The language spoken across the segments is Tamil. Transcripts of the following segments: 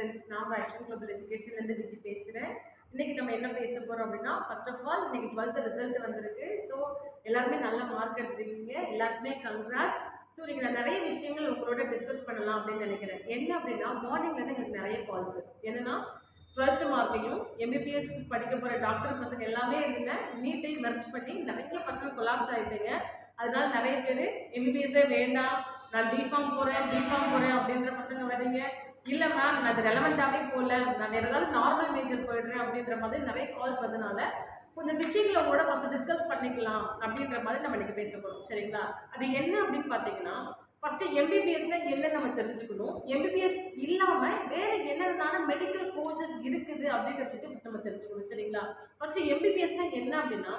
ஃப்ரெண்ட்ஸ், நான் அஸ்வின் குளோபல் எஜுகேஷன்லேருந்து விஜி பேசுகிறேன். இன்றைக்கி நம்ம என்ன பேச போகிறோம் அப்படின்னா, ஃபர்ஸ்ட் ஆஃப் ஆல் இன்றைக்கி 12th ரிசல்ட் வந்திருக்கு. ஸோ எல்லாருமே நல்ல மார்க் எடுத்துருக்கீங்க, எல்லாருக்குமே கங்க்ராட்ஸ். ஸோ நீங்கள் நான் நிறைய விஷயங்கள் உங்களோட டிஸ்கஸ் பண்ணலாம் அப்படின்னு நினைக்கிறேன். என்ன அப்படின்னா, மார்னிங்லேருந்து எனக்கு நிறைய கால்ஸ் என்னென்னா 12th மார்க்கையும் எம்பிபிஎஸ் படிக்க போகிற டாக்டர் பசங்க எல்லாமே இருந்தேன். நீட்டையும் மெர்ச் பண்ணி நிறைய பசங்க கொலாப்ஸ் ஆகிட்டீங்க. அதனால நிறைய பேர் எம்பிபிஎஸ்ஸே வேண்டாம், நான் டிஃபார்ம் போகிறேன் அப்படின்ற பசங்க வரீங்க. இல்லை மேம், நான் அது ரெலவெண்ட்டாகவே போகல, நான் வேறு ஏதாவது நார்மல் மேஜர் போயிடுறேன் அப்படின்ற மாதிரி நிறைய கால்ஸ் வந்தனால கொஞ்சம் விஷயங்களை உங்களோட ஃபஸ்ட்டு டிஸ்கஸ் பண்ணிக்கலாம் அப்படின்ற மாதிரி நம்ம இன்றைக்கி பேச போகிறோம். சரிங்களா? அது என்ன அப்படின்னு பார்த்தீங்கன்னா, ஃபஸ்ட்டு எம்பிபிஎஸ்ல என்ன நம்ம தெரிஞ்சுக்கணும், எம்பிபிஎஸ் இல்லாமல் வேறு என்னென்ன மெடிக்கல் கோர்சஸ் இருக்குது அப்படின்ற விஷயத்தை ஃபஸ்ட் நம்ம தெரிஞ்சுக்கணும். சரிங்களா? ஃபஸ்ட்டு எம்பிபிஎஸ்னா என்ன அப்படின்னா,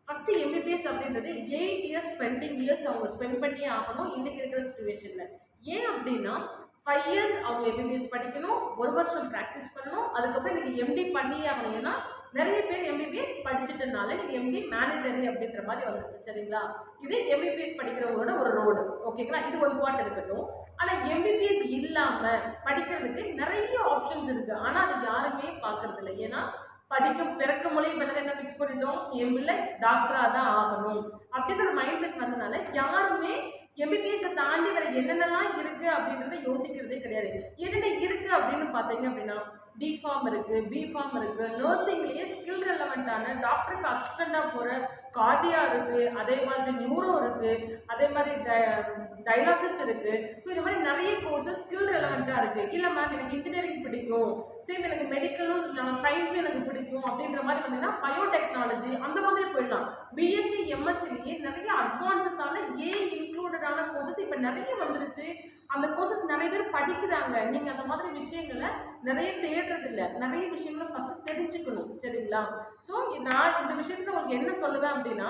ஃபஸ்ட்டு எம்பிபிஎஸ் அப்படின்றது 8 இயர்ஸ் பெண்டிங் இயர்ஸ் அவங்க ஸ்பெண்ட் பண்ணியே ஆகணும் இன்றைக்கி இருக்கிற சுச்சுவேஷனில். ஏன் அப்படின்னா 5 இயர்ஸ் அவங்க எம்பிபிஎஸ் படிக்கணும், 1 வருஷம் ப்ராக்டிஸ் பண்ணணும், அதுக்கப்புறம் நீங்கள் எம்டி பண்ணியே ஆகணும். ஏன்னா நிறைய பேர் எம்பிபிஎஸ் படிச்சுட்டனால நீங்கள் எம்டி மேனேட்டரி அப்படின்ற மாதிரி வந்துருச்சு. சரிங்களா? இது எம்பிபிஎஸ் படிக்கிறவங்களோட ஒரு ரோடு. ஓகேங்களா? இது ஒரு பாட்டு இருக்கட்டும். ஆனால் எம்பிபிஎஸ் இல்லாமல் படிக்கிறதுக்கு நிறைய ஆப்ஷன்ஸ் இருக்குது. ஆனால் அது யாருமே பார்க்கறது இல்லை. ஏன்னா பிறக்க மொழியை பண்ணது என்ன ஃபிக்ஸ் பண்ணிட்டோம், என் பிள்ளை டாக்டராக தான் ஆகணும் அப்படின்ற ஒரு மைண்ட் செட் வந்ததுனால யாருமே எம்பிபிஎஸ்ஸை தாண்டி வேறு என்னென்னலாம் இருக்குது அப்படின்றத யோசிக்கிறதே கிடையாது. என்னென்ன இருக்குது அப்படின்னு பார்த்தீங்க அப்படின்னா, டிஃபார்ம் இருக்குது, பிஃபார்ம் இருக்குது, நர்சிங்லேயே ஸ்கில் ரெலவெண்ட்டான டாக்டருக்கு அசிஸ்டண்ட்டாக போகிற கார்டியா இருக்குது, அதே மாதிரி நியூரோ இருக்குது, அதே மாதிரி டயலாசிஸ் இருக்குது. ஸோ இந்த மாதிரி நிறைய கோர்சஸ் ஸ்கில் ரெலவெண்ட்டாக இருக்குது. இல்லை மேம், எனக்கு இன்ஜினியரிங் பிடிக்கும், சேம் எனக்கு மெடிக்கலும் சயின்ஸும் எனக்கு பிடிக்கும் அப்படின்ற மாதிரி வந்தீங்கன்னா பயோடெக்னாலஜி அந்த மாதிரி போயிடலாம். பிஎஸ்சி எம்எஸ்சிலேயே நிறைய அட்வான்சஸான இன்க்ளூடடான கோர்சஸ் இப்போ நிறைய வந்துருச்சு. அந்த கோர்சஸ் நிறைய பேர் படிக்கிறாங்க. நீங்கள் அந்த மாதிரி விஷயங்களை நிறைய தேடுறதில்ல. நிறைய விஷயங்களை ஃபஸ்ட்டு தெரிஞ்சுக்கணும். சரிங்களா? ஸோ நான் இந்த விஷயத்தில் உங்களுக்கு என்ன சொல்லுவேன் அப்படின்னா,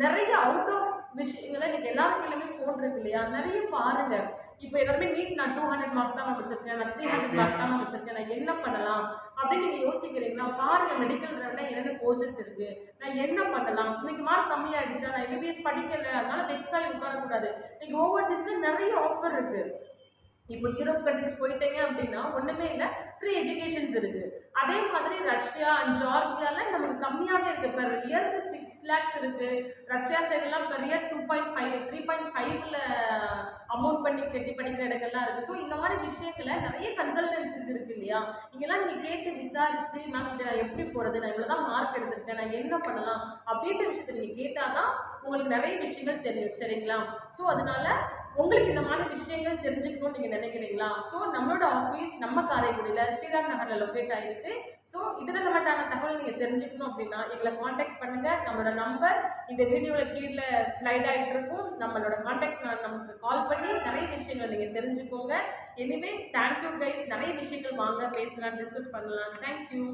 நிறைய அவுட் ஆஃப் விஷயங்களை நீங்கள் எல்லாருக்கும் எல்லாமே ஃபோன் இருக்கு இல்லையா, நிறைய பாருங்கள். இப்போ எல்லாருமே நீட் நான் 200 மார்க் தான் நான் வச்சுருக்கேன், நான் 300 மார்க் தான் நான் வச்சுருக்கேன், நான் என்ன பண்ணலாம் அப்படின்னு நீங்கள் யோசிக்கிறீங்களா? பாருங்கள், மெடிக்கல் என்னென்ன கோர்சஸ் இருக்குது, நான் என்ன பண்ணலாம், இன்னைக்கு மார்க் கம்மியாகிடுச்சா, நான் எம்பிபிஎஸ் படிக்கலை அதனால வெக்ஸாகி உட்காரக்கூடாது. நீங்கள் ஓவர்சீஸில் நிறைய ஆஃபர் இருக்குது. இப்போ யூரோப் கண்ட்ரிஸ் போயிட்டீங்க அப்படின்னா ஒன்றுமே இல்லை, ஃப்ரீ எஜுகேஷன்ஸ் இருக்குது. அதே மாதிரி ரஷ்யா அண்ட் ஜார்ஜியாவில் நமக்கு கம்மியாகவே இருக்குது. பெர் இயருக்கு 6 lakhs இருக்குது. ரஷ்யா சைடெல்லாம் பெர் இயர் 2.5 3.5ல் அமௌண்ட் பண்ணி கட்டி படிக்கிற இடங்கள்லாம் இருக்குது. ஸோ இந்த மாதிரி விஷயங்களை நிறைய கன்சல்டன்சிஸ் இருக்குது இல்லையா, இங்கெல்லாம் நீங்கள் கேட்டு விசாரித்து மேம் இதை நான் எப்படி போகிறது, நான் இவ்வளோ தான் மார்க் எடுத்திருக்கேன், நான் என்ன பண்ணலாம் அப்படின்ற விஷயத்தை நீங்கள் கேட்டால் தான் உங்களுக்கு நிறைய விஷயங்கள் தெரியும். சரிங்களா? ஸோ அதனால உங்களுக்கு இந்த மாதிரி விஷயங்கள் தெரிஞ்சுக்கணும்னு நீங்கள் நினைக்கிறீங்களா? ஸோ நம்மளோட ஆஃபீஸ் நம்ம காரைக்குடியில் ஸ்ரீராம் நகரில் லொக்கேட் ஆகிருக்கு. ஸோ இதில் நம்மட்டான தகவல் நீங்கள் தெரிஞ்சுக்கணும் அப்படின்னா எங்களை காண்டாக்ட் பண்ணுங்கள். நம்மளோட நம்பர் இந்த வீடியோவில் கீழே ஸ்லைட் ஆகிட்டு இருக்கும். நம்மளோட காண்டாக்ட் நமக்கு கால் பண்ணி நிறைய விஷயங்கள் நீங்கள் தெரிஞ்சுக்கோங்க. Anyway thank you guys. நிறைய விஷயங்கள் வாங்க பேசலாம், டிஸ்கஸ் பண்ணலாம். தேங்க்யூ.